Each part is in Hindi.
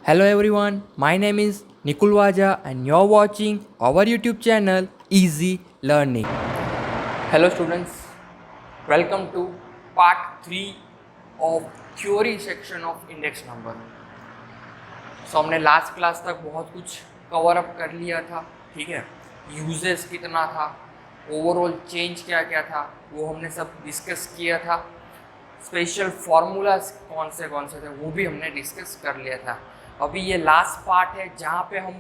Hello everyone, my name is Nikul Waja and you're watching our YouTube channel Easy Learning. Hello students, welcome to part 3 of theory section of index number. हमने लास्ट क्लास तक बहुत कुछ कवर अप कर लिया था, ठीक है। यूजेस कितना था, ओवरऑल चेंज क्या क्या था, वो हमने सब डिस्कस किया था। स्पेशल फार्मूलाज कौन से थे वो भी हमने डिस्कस कर लिया था। अभी ये लास्ट पार्ट है जहाँ पे हम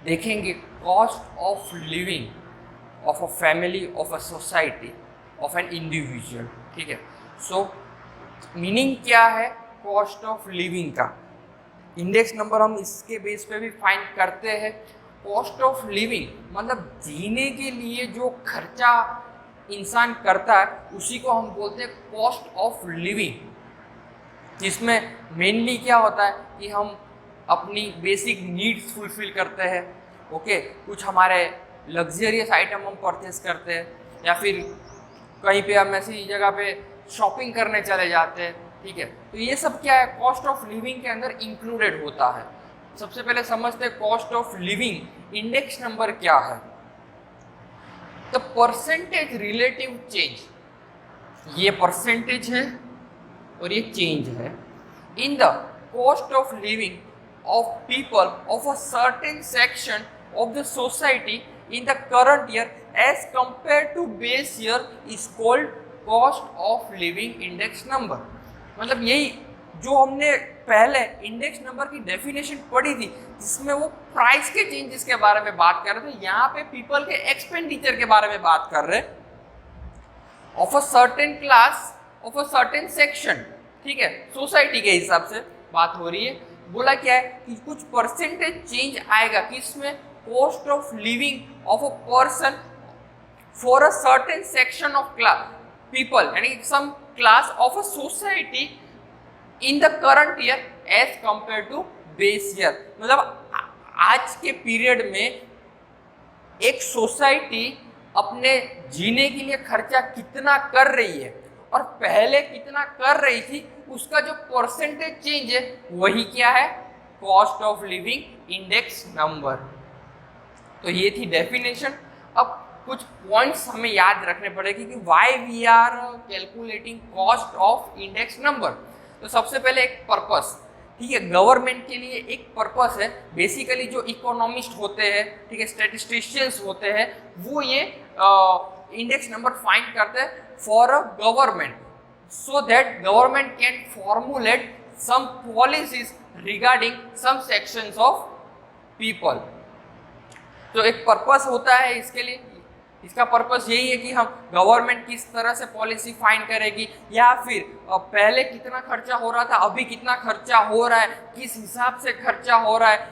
देखेंगे cost of living of a family, of a society, of an individual, ठीक है। सो मीनिंग क्या है कॉस्ट ऑफ लिविंग का, इंडेक्स नंबर हम इसके बेस पे भी फाइंड करते हैं। कॉस्ट ऑफ लिविंग मतलब जीने के लिए जो खर्चा इंसान करता है उसी को हम बोलते हैं कॉस्ट ऑफ लिविंग, जिसमें मेनली क्या होता है कि हम अपनी बेसिक नीड्स फुलफिल करते हैं, ओके। कुछ हमारे लग्जरियस आइटम हम परचेस करते हैं या फिर कहीं पे हम ऐसी जगह पे शॉपिंग करने चले जाते हैं, ठीक है। तो ये सब क्या है कॉस्ट ऑफ लिविंग के अंदर इंक्लूडेड होता है। सबसे पहले समझते हैं cost of living index number क्या है। द परसेंटेज रिलेटिव चेंज, ये परसेंटेज है और ये चेंज है in the cost of living of people of a certain section of the society in the current year as compared to base year is called cost of living index number। मतलब यही जो हमने पहले इंडेक्स नंबर की डेफिनेशन पढ़ी थी जिसमें वो प्राइस के चेंजेस के बारे में बात कर रहे थे, यहाँ पे पीपल के एक्सपेंडिचर के बारे में बात कर रहे हैं। Of a certain class, of a certain section, ठीक है, सोसाइटी के हिसाब से बात हो रही है। बोला क्या है कि कुछ परसेंटेज चेंज आएगा किसमें, cost of living of a person for a certain section of class people, यानी some class of a society in the current year as compare to base year. मतलब आज के पीरियड में एक सोसाइटी अपने जीने के लिए खर्चा कितना कर रही है और पहले कितना कर रही थी, उसका जो परसेंटेज चेंज है वही क्या है, cost of living index number. तो ये थी डेफिनेशन। अब कुछ पॉइंट्स हमें याद रखने पड़ेंगे कि why we are calculating cost of index number. तो सबसे पहले एक पर्पस, ठीक है, गवर्नमेंट के लिए एक पर्पस है। बेसिकली जो इकोनॉमिस्ट होते हैं, ठीक है, स्टैटिस्टिशियंस होते हैं, वो ये इंडेक्स नंबर फाइंड करते हैं for a government so that government can formulate some policies regarding some sections of people। तो एक पर्पस होता है इसके लिए, इसका पर्पस यही है कि हम गवर्नमेंट किस तरह से पॉलिसी फाइंड करेगी या फिर पहले कितना खर्चा हो रहा था अभी कितना खर्चा हो रहा है, किस हिसाब से खर्चा हो रहा है,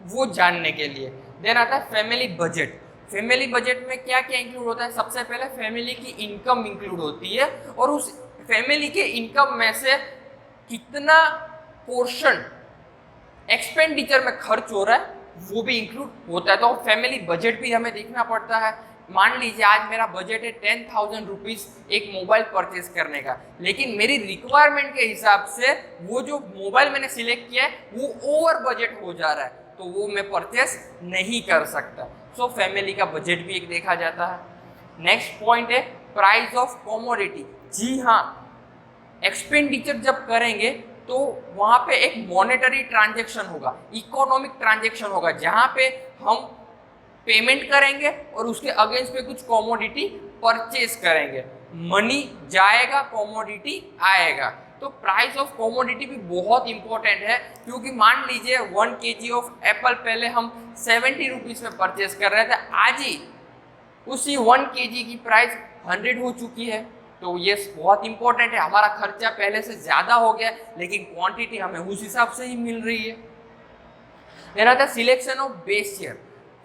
वो जानने के लिए। देन आता है फैमिली बजट। फैमिली बजट में क्या क्या इंक्लूड होता है, सबसे पहले फैमिली की इनकम इंक्लूड होती है और उस फैमिली के इनकम में से कितना पोर्शन एक्सपेंडिचर में खर्च हो रहा है वो भी इंक्लूड होता है। तो फैमिली बजट भी हमें देखना पड़ता है। मान लीजिए आज मेरा बजट है 10,000 रुपीज़ एक मोबाइल परचेज करने का, लेकिन मेरी रिक्वायरमेंट के हिसाब से वो जो मोबाइल मैंने सिलेक्ट किया है वो ओवर बजट हो जा रहा है, तो वो मैं परचेस नहीं कर सकता। सो फैमिली का बजट भी एक देखा जाता है। नेक्स्ट पॉइंट है प्राइस ऑफ कमोडिटी। जी हाँ, एक्सपेंडिचर जब करेंगे तो वहाँ पे एक मॉनेटरी ट्रांजैक्शन होगा, इकोनॉमिक ट्रांजैक्शन होगा, जहाँ पे हम पेमेंट करेंगे और उसके अगेंस्ट पे कुछ कमोडिटी परचेज करेंगे। मनी जाएगा, कमोडिटी आएगा। तो प्राइस ऑफ कमोडिटी भी बहुत इंपॉर्टेंट है, क्योंकि मान लीजिए 1 kg ऑफ एप्पल पहले हम 70 रुपीज़ में परचेस कर रहे थे, आज ही उसी 1 kg की प्राइस 100 हो चुकी है। तो ये बहुत इंपॉर्टेंट है, हमारा खर्चा पहले से ज़्यादा हो गया लेकिन क्वांटिटी हमें उस हिसाब से ही मिल रही है। देना था सिलेक्शन ऑफ बेस ईयर।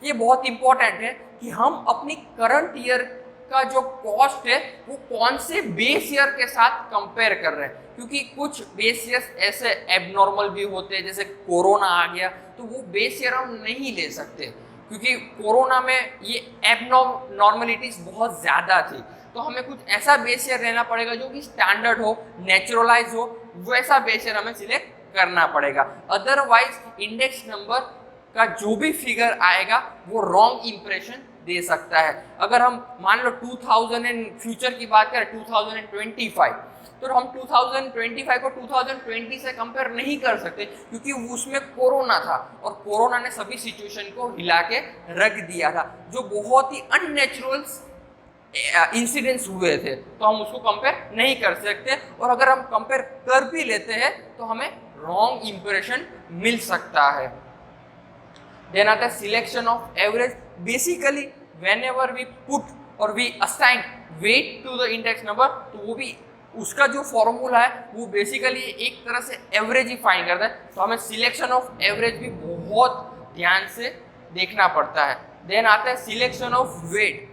ये बहुत इंपॉर्टेंट है कि हम अपनी करंट ईयर का जो कॉस्ट है वो कौन से बेस ईयर के साथ कंपेयर कर रहे हैं, क्योंकि कुछ बेस ईयर ऐसे एबनॉर्मल भी होते हैं, जैसे कोरोना आ गया तो वो बेस ईयर हम नहीं ले सकते, क्योंकि कोरोना में ये एबनॉर्मलिटीज बहुत ज़्यादा थी। तो हमें कुछ ऐसा बेस ईयर लेना पड़ेगा जो कि स्टैंडर्ड हो, नेचुरलाइज हो, वैसा बेस ईयर हमें सिलेक्ट करना पड़ेगा, अदरवाइज इंडेक्स नंबर का जो भी फिगर आएगा वो रॉन्ग इंप्रेशन दे सकता है। अगर हम मान लो 2000 एंड फ्यूचर की बात करें 2025, तो हम 2025 को 2020 से कंपेयर नहीं कर सकते क्योंकि उसमें कोरोना था और कोरोना ने सभी सिचुएशन को हिला के रख दिया था, जो बहुत ही अननेचुरल इंसिडेंट्स हुए थे, तो हम उसको कंपेयर नहीं कर सकते। और अगर हम कंपेयर कर भी लेते हैं तो हमें रॉन्ग इंप्रेशन मिल सकता है। देन आता है selection of average. Basically whenever we put और we assign weight to the index number, तो वो भी उसका जो फॉर्मूला है वो बेसिकली एक तरह से एवरेज ही फाइंड करता है, तो हमें सिलेक्शन ऑफ एवरेज भी बहुत ध्यान से देखना पड़ता है। देन आता है सिलेक्शन ऑफ वेट।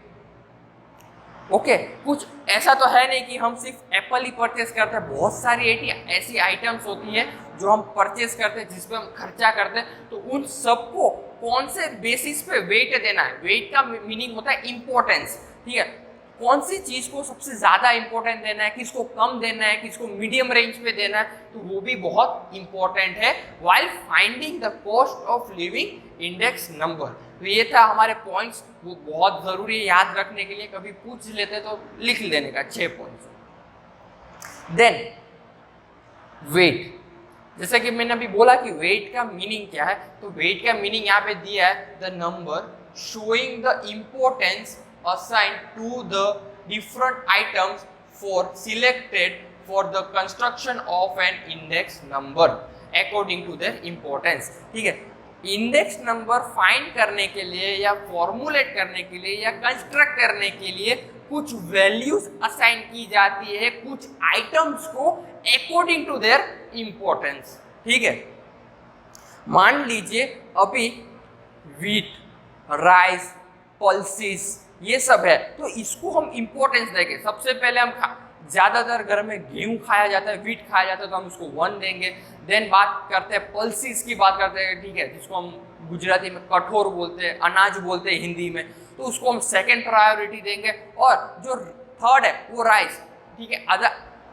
ओके, कुछ ऐसा तो है नहीं कि हम सिर्फ एप्पल ही परचेस करते हैं, बहुत सारी ऐसी आइटम्स होती हैं जो हम परचेस करते हैं, जिस पे हम खर्चा करते हैं, तो उन सबको कौन से बेसिस पे वेट देना है। वेट का मीनिंग होता है इम्पोर्टेंस, ठीक है, कौन सी चीज को सबसे ज्यादा इंपॉर्टेंट देना है, किसको कम देना है, किसको मीडियम रेंज पे देना है, तो वो भी बहुत इंपॉर्टेंट है while finding the cost of living index number. तो ये था हमारे पॉइंट्स, वो बहुत जरूरी है याद रखने के लिए, कभी पूछ लेते तो लिख लेने का 6 पॉइंट्स। देन वेट, जैसे कि मैंने अभी बोला कि वेट का मीनिंग क्या है, तो वेट का मीनिंग यहाँ पे दिया है the number showing the importance assigned to the different items for selected for the construction of an index number according to their importance। ठीक है, इंडेक्स नंबर फाइंड करने के लिए या फॉर्मुलेट करने के लिए या कंस्ट्रक्ट करने के लिए कुछ वैल्यूज असाइन की जाती है कुछ आइटम्स को अकॉर्डिंग टू देयर इंपॉर्टेंस। ठीक है, मान लीजिए अभी वीट, राइस, पल्सिस ये सब है, तो इसको हम इंपॉर्टेंस देंगे। सबसे पहले हम ज्यादातर घर में गेहूं खाया जाता है, व्हीट खाया जाता है, तो हम उसको 1 देंगे। देन बात करते हैं पल्सिस की बात करते हैं, ठीक है, जिसको हम गुजराती में कठोर बोलते हैं, अनाज बोलते हैं हिंदी में, तो उसको हम सेकंड प्रायोरिटी देंगे। और जो थर्ड है वो राइस, ठीक है,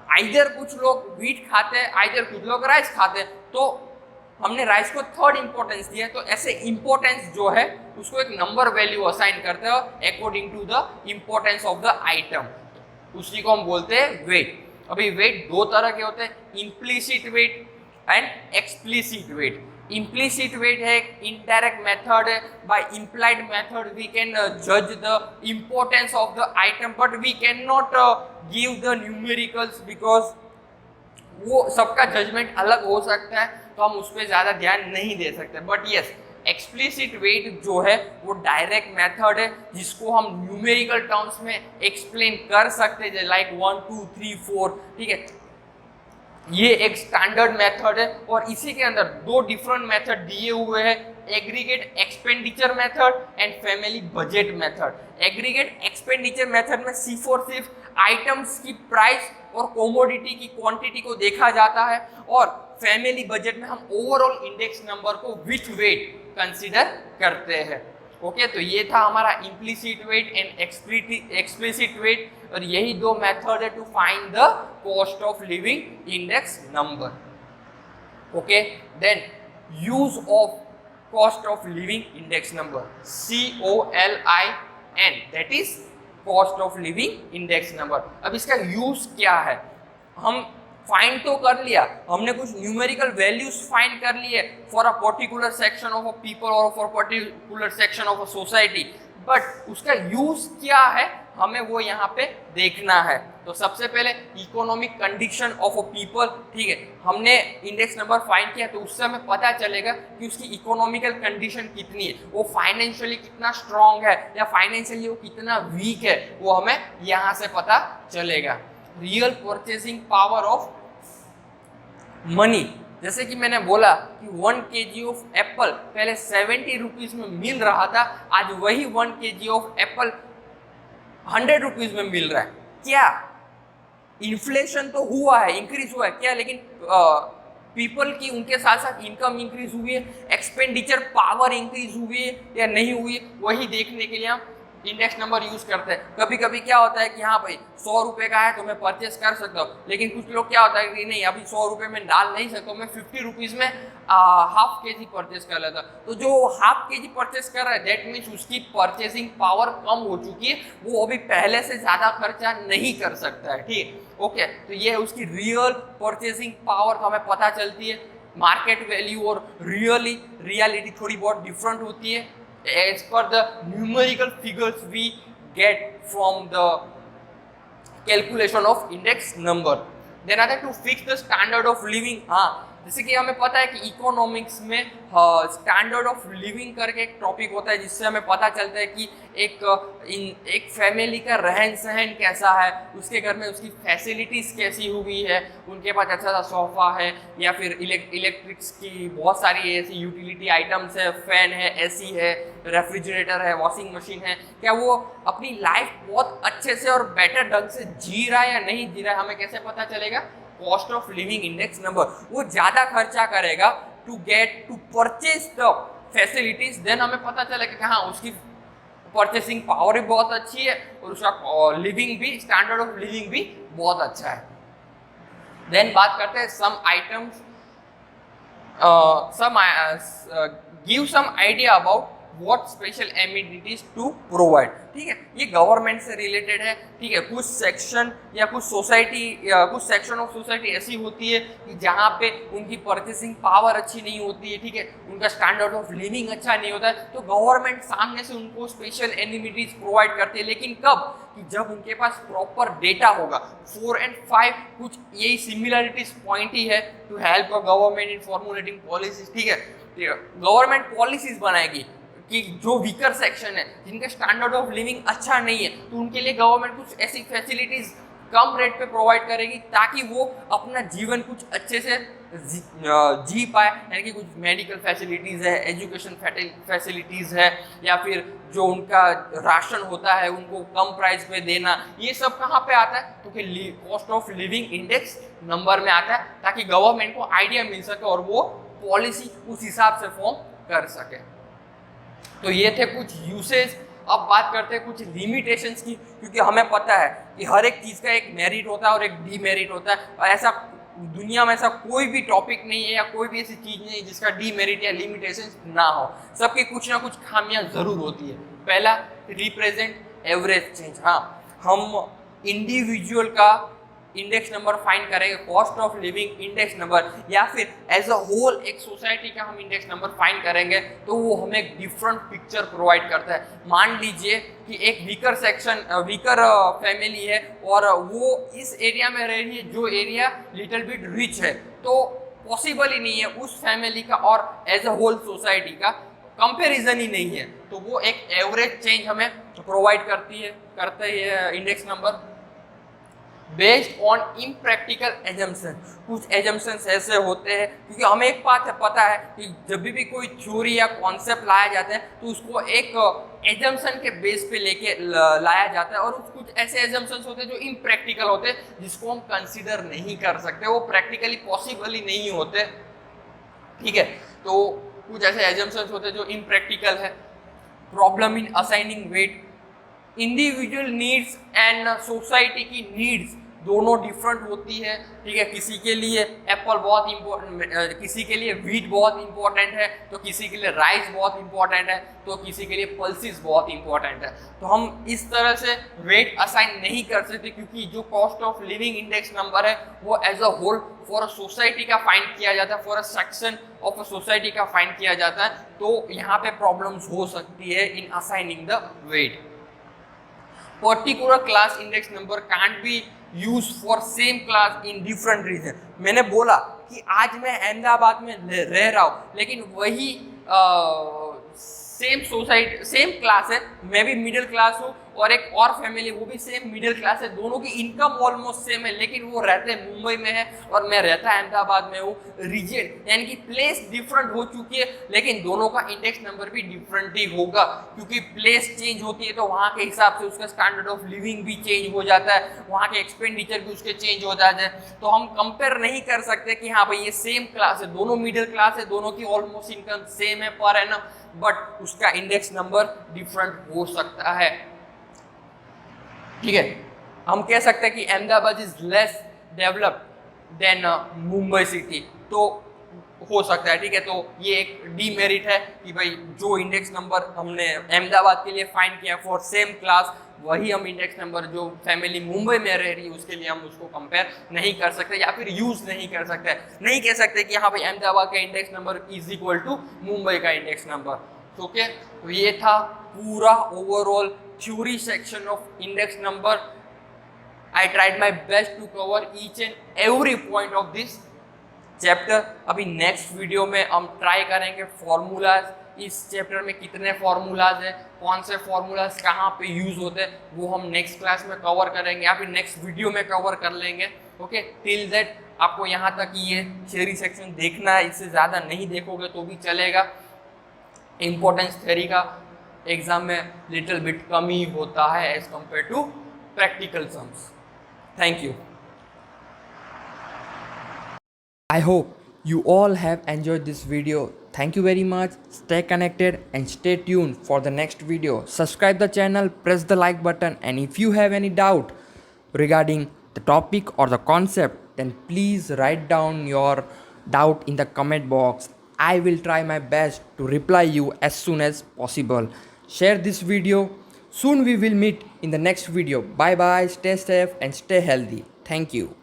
आइदर कुछ लोग व्हीट खाते हैं, आइदर कुछ लोग राइस खाते हैं, तो हमने राइस को थर्ड इंपॉर्टेंस दिया। तो ऐसे इंपॉर्टेंस जो है उसको एक नंबर वैल्यू असाइन करते हैं according to the importance of the item, उसी को हम बोलते हैं वेट। अभी वेट 2 तरह के होते हैं, implicit weight and explicit weight. Implicit weight है एक इनडायरेक्ट मेथड है, by implied method we can जज the importance of the item, but we can not give the numericals because वो सबका जजमेंट अलग हो सकता है, तो हम उस पर ज़्यादा ध्यान नहीं दे सकते। बट यस, एक्सप्लिसिट वेट जो है वो डायरेक्ट मेथड है जिसको हम न्यूमेरिकल टर्म्स में एक्सप्लेन कर सकते हैं, लाइक 1 2 3 4। ठीक है, ये एक स्टैंडर्ड मेथड है और इसी के अंदर 2 डिफरेंट मेथड दिए हुए हैं, aggregate expenditure method and family budget method. Aggregate expenditure method में सिर्फ आइटम्स की प्राइस और कोमोडिटी की क्वांटिटी को देखा जाता है, और फैमिली बजट में हम ओवरऑल इंडेक्स नंबर को विथ वेट कंसीडर करते हैं। ओके, तो ये था हमारा implicit weight and explicit weight, और यही 2 मेथड है to find the cost of living index number. Okay, then use of cost of living index number, COLIN, that is cost of living index number. अब इसका यूज क्या है, हम फाइंड तो कर लिया, हमने कुछ न्यूमेरिकल वैल्यूज फाइंड कर लिए for a particular section of a people और for particular section of a society, but उसका यूज क्या है हमें वो यहाँ पे देखना है। तो सबसे पहले economic condition of a people, ठीक है, हमने इंडेक्स नंबर फाइंड किया तो उससे हमें पता चलेगा कि उसकी इकोनॉमिकल कंडीशन कितनी है, वो फाइनेंशियली कितना स्ट्रांग है या फाइनेंशियली वो कितना वीक है, वो हमें यहाँ से पता चलेगा। Real purchasing power of money, जैसे कि मैंने बोला कि 1 kg ऑफ एप्पल पहले 70 रुपीज में मिल रहा था, आज वही 1 kg ऑफ एप्पल 100 रुपीज में मिल रहा है। क्या इन्फ्लेशन तो हुआ है, इंक्रीज हुआ है क्या, लेकिन पीपल की उनके साथ साथ इनकम इंक्रीज हुई है, एक्सपेंडिचर पावर इंक्रीज हुई है या नहीं हुई है, वही देखने के लिए हम इंडेक्स नंबर यूज करते हैं। कभी कभी क्या होता है कि हाँ भाई 100 रुपए का है तो मैं परचेस कर सकता हूँ, लेकिन कुछ लोग क्या होता है कि नहीं अभी 100 रुपए में डाल नहीं सकता, मैं 50 रुपीज में हाफ के जी परचेस कर लेता। तो जो हाफ के जी परचेस कर रहा है दैट मीन्स उसकी परचेसिंग पावर कम हो चुकी है, वो अभी पहले से ज्यादा खर्चा नहीं कर सकता है। ठीक ओके, तो ये उसकी रियल परचेसिंग पावर हमें पता चलती है। मार्केट वैल्यू और रियलिटी थोड़ी बहुत डिफरेंट होती है as per the numerical figures we get from the calculation of index number. Then other to fix the standard of living, हाँ जैसे कि हमें पता है कि इकोनॉमिक्स में स्टैंडर्ड ऑफ लिविंग करके एक टॉपिक होता है जिससे हमें पता चलता है कि एक फैमिली का रहन सहन कैसा है, उसके घर में उसकी फैसिलिटीज कैसी हुई है, उनके पास अच्छा सा सोफा है या फिर इलेक्ट्रिक्स की बहुत सारी ऐसी यूटिलिटी आइटम्स है, फैन है, एसी है, रेफ्रिजरेटर है, वॉशिंग मशीन है, क्या वो अपनी लाइफ बहुत अच्छे से और बेटर ढंग से जी रहा है या नहीं जी रहा है, हमें कैसे पता चलेगा? Cost of living index number. वो ज्यादा खर्चा करेगा to purchase the facilities, then हमें पता चलेगा कि हाँ उसकी परचेसिंग पावर भी बहुत अच्छी है और उसका लिविंग भी, स्टैंडर्ड ऑफ लिविंग भी बहुत अच्छा है। देन बात करते हैं some items, give some idea about what special amenities to provide. ठीक है, ये गवर्नमेंट से रिलेटेड है। ठीक है, कुछ सेक्शन या कुछ सोसाइटी या कुछ सेक्शन ऑफ सोसाइटी ऐसी होती है कि जहाँ पे उनकी परचेसिंग पावर अच्छी नहीं होती है, ठीक है, उनका स्टैंडर्ड ऑफ लिविंग अच्छा नहीं होता है, तो गवर्नमेंट सामने से उनको स्पेशल एमिनिटीज प्रोवाइड करती है। लेकिन कब? कि जब उनके पास प्रॉपर डेटा होगा। 4 और 5 कुछ यही सिमिलरिटीज पॉइंट ही है to help government in formulating policies. ठीक है, गवर्नमेंट पॉलिसीज बनाएगी कि जो वीकर सेक्शन है, जिनका स्टैंडर्ड ऑफ लिविंग अच्छा नहीं है, तो उनके लिए गवर्नमेंट कुछ ऐसी फैसिलिटीज कम रेट पे प्रोवाइड करेगी ताकि वो अपना जीवन कुछ अच्छे से जी पाए। यानी कि कुछ मेडिकल फैसिलिटीज़ है, एजुकेशन फैसिलिटीज़ है, या फिर जो उनका राशन होता है उनको कम प्राइस पे देना, ये सब कहाँ पे आता है? तो कि cost of living index number में आता है, ताकि गवर्नमेंट को आइडिया मिल सके और वो पॉलिसी उस हिसाब से फॉर्म कर सके। तो ये थे कुछ यूसेज। अब बात करते हैं कुछ लिमिटेशंस की, क्योंकि हमें पता है कि हर एक चीज़ का एक मेरिट होता है और एक डीमेरिट होता है, और ऐसा दुनिया में ऐसा कोई भी टॉपिक नहीं है या कोई भी ऐसी चीज़ नहीं है जिसका डीमेरिट या लिमिटेशंस ना हो। सबकी कुछ ना कुछ खामियां ज़रूर होती है। पहला, रिप्रेजेंट एवरेज चेंज। हाँ, हम इंडिविजुअल का इंडेक्स नंबर फाइंड करेंगे, cost of living index number, या फिर एज अ होल एक सोसाइटी का हम इंडेक्स नंबर फाइंड करेंगे, तो वो हमें एक डिफरेंट पिक्चर प्रोवाइड करता है। मान लीजिए कि एक वीकर फैमिली है और वो इस एरिया में रह रही है जो एरिया लिटिल बिट रिच है, तो पॉसिबल ही नहीं है उस फैमिली का और एज अ होल सोसाइटी का कंपैरिजन ही नहीं है, तो वो एक एवरेज चेंज हमें प्रोवाइड करता है index number. Based on impractical assumption, कुछ एजम्पशंस ऐसे होते हैं, क्योंकि हमें एक बात है पता है कि जब भी कोई थ्योरी या कॉन्सेप्ट लाया जाता है तो उसको एक एजम्पशन के बेस पे लेके लाया जाता है, और कुछ ऐसे एजम्पशंस होते हैं जो इम्प्रैक्टिकल होते हैं, जिसको हम कंसीडर नहीं कर सकते, वो प्रैक्टिकली पॉसिबल ही नहीं होते। ठीक है, तो कुछ ऐसे एजम्पशंस होते हैं जो इम्प्रैक्टिकल है। Problem in assigning weight, individual needs and society की नीड्स दोनों डिफरेंट होती है। ठीक है, किसी के लिए एप्पल बहुत इंपॉर्टेंट, किसी के लिए व्हीट बहुत इंपॉर्टेंट है, तो किसी के लिए राइस बहुत इंपॉर्टेंट है, तो किसी के लिए पल्सेस बहुत इंपॉर्टेंट है। तो हम इस तरह से वेट असाइन नहीं कर सकते, क्योंकि जो cost of living index number है वो as a whole for a society का फाइंड किया जाता है, for a section of a society का फाइंड किया जाता है। तो यहाँ पे प्रॉब्लम्स हो सकती है in assigning the weight. Particular class index number can't be use for same class in different region. मैंने बोला कि आज मैं अहमदाबाद में रह रहा हूँ, लेकिन वही सेम सोसाइटी सेम क्लास है, मैं भी मिडिल क्लास हूँ और एक और फैमिली वो भी सेम मिडिल क्लास है, दोनों की इनकम ऑलमोस्ट सेम है, लेकिन वो रहते मुंबई में है और मैं रहता अहमदाबाद में हूँ। रीजन यानी कि प्लेस डिफरेंट हो चुकी है, लेकिन दोनों का इंडेक्स नंबर भी डिफरेंट ही होगा, क्योंकि प्लेस चेंज होती है तो वहाँ के हिसाब से उसका स्टैंडर्ड ऑफ लिविंग भी चेंज हो जाता है, वहाँ के एक्सपेंडिचर भी उसके चेंज हो जाते हैं। तो हम कंपेयर नहीं कर सकते कि हाँ भाई ये सेम क्लास है, दोनों मिडिल क्लास है, दोनों की ऑलमोस्ट इनकम सेम है पर एनम, बट उसका इंडेक्स नंबर डिफरेंट हो सकता है। ठीक है, हम कह सकते हैं कि Ahmedabad is less developed than Mumbai city, तो हो सकता है। ठीक है, तो ये एक डीमेरिट है कि भाई जो इंडेक्स नंबर हमने अहमदाबाद के लिए फाइंड किया फॉर सेम क्लास, वही हम इंडेक्स नंबर जो फैमिली मुंबई में रह रही है उसके लिए हम उसको कंपेयर नहीं कर सकते या फिर यूज नहीं कर सकते। नहीं कह सकते कि हाँ भाई अहमदाबाद का index number is equal to Mumbai का इंडेक्स नंबर। ओके, तो ये था पूरा overall theory section of index number. I tried my best to cover each and every point of this chapter। अभी नेक्स्ट वीडियो में हम ट्राई करेंगे फॉर्मूलाज, इस चैप्टर में कितने फॉर्मूलाज है, कौन से फॉर्मूलाज कहाँ पे यूज होते हैं, वो हम नेक्स्ट क्लास में कवर करेंगे या फिर नेक्स्ट वीडियो में कवर कर लेंगे। ओके, टिल दैट आपको यहाँ तक ये थ्योरी सेक्शन देखना है, इससे ज़्यादा नहीं देखोगे तो भी चलेगा। इम्पोर्टेंस थ्योरी का एग्जाम में लिटिल बिट कम ही होता है as compare to practical sums. Thank you. I hope you all have enjoyed this video. Thank you very much. Stay connected and stay tuned for the next video. Subscribe the channel, press the like button, and if you have any doubt regarding the topic or the concept, then please write down your doubt in the comment box. I will try my best to reply you as soon as possible. Share this video. Soon we will meet in the next video. Bye bye, stay safe and stay healthy. Thank you.